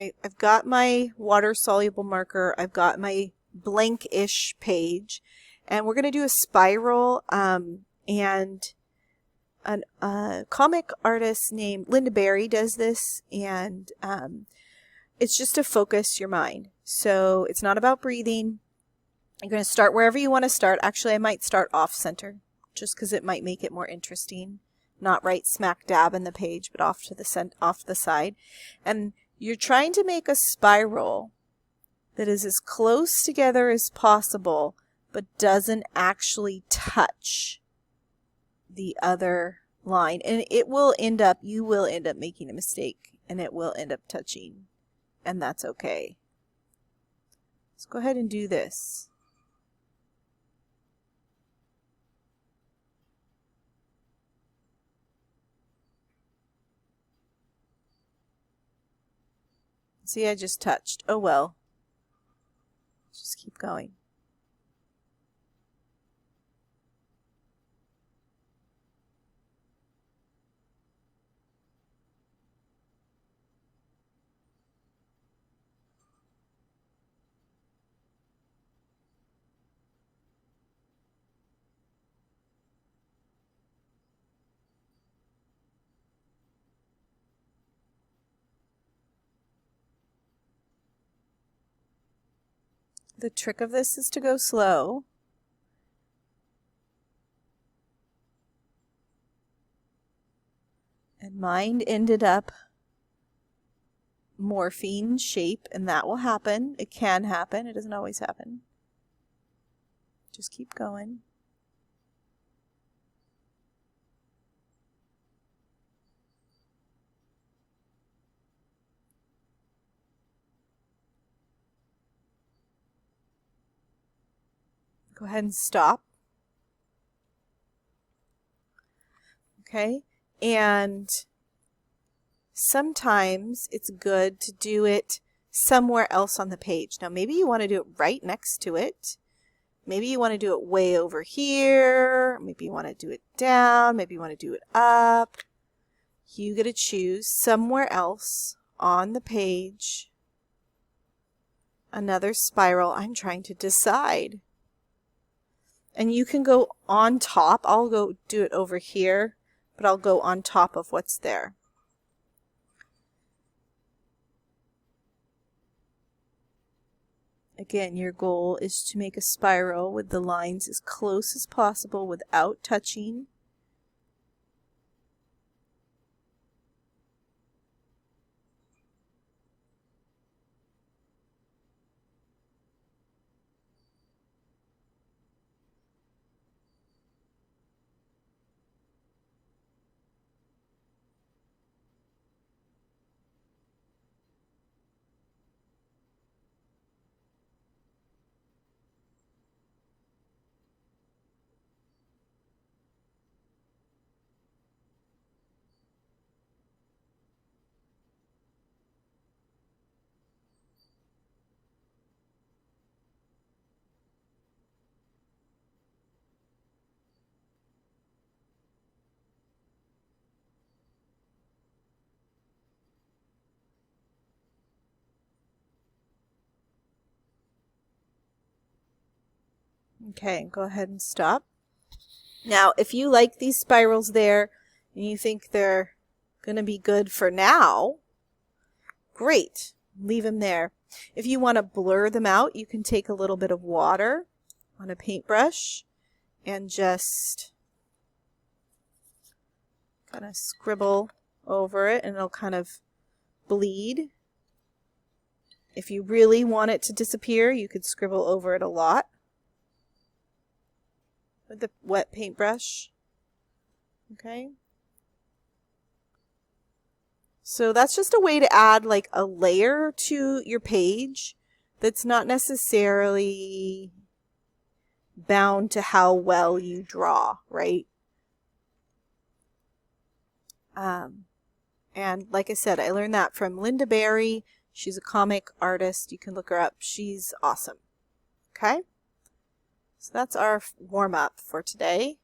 I've got my water-soluble marker. I've got my blank-ish page. And we're going to do a spiral. And a comic artist named Lynda Barry does this. And it's just to focus your mind. So it's not about breathing. You're going to start wherever you want to start. Actually, I might start off-center just because it might make it more interesting. Not right smack dab in the page, but off to the side. And you're trying to make a spiral that is as close together as possible, but doesn't actually touch the other line. And you will end up making a mistake, and it will end up touching, and that's okay. Let's go ahead and do this. See, I just touched. Oh well. Just keep going. The trick of this is to go slow. And mine ended up morphing shape, and that will happen. It can happen. It doesn't always happen. Just keep going. Go ahead and stop. Okay, and sometimes it's good to do it somewhere else on the page. Now maybe you want to do it right next to it. Maybe you want to do it way over here. Maybe you want to do it down. Maybe you want to do it up. You get to choose somewhere else on the page. Another spiral. I'm trying to decide. And you can go on top. I'll go do it over here, but I'll go on top of what's there. Again, your goal is to make a spiral with the lines as close as possible without touching. Okay, go ahead and stop. Now, if you like these spirals there and you think they're going to be good for now, great, leave them there. If you want to blur them out, you can take a little bit of water on a paintbrush and just kind of scribble over it, and it'll kind of bleed. If you really want it to disappear, you could scribble over it a lot with the wet paintbrush. Okay. So that's just a way to add like a layer to your page that's not necessarily bound to how well you draw, right? And like I said, I learned that from Lynda Barry. She's a comic artist. You can look her up. She's awesome. Okay? So that's our warm-up for today.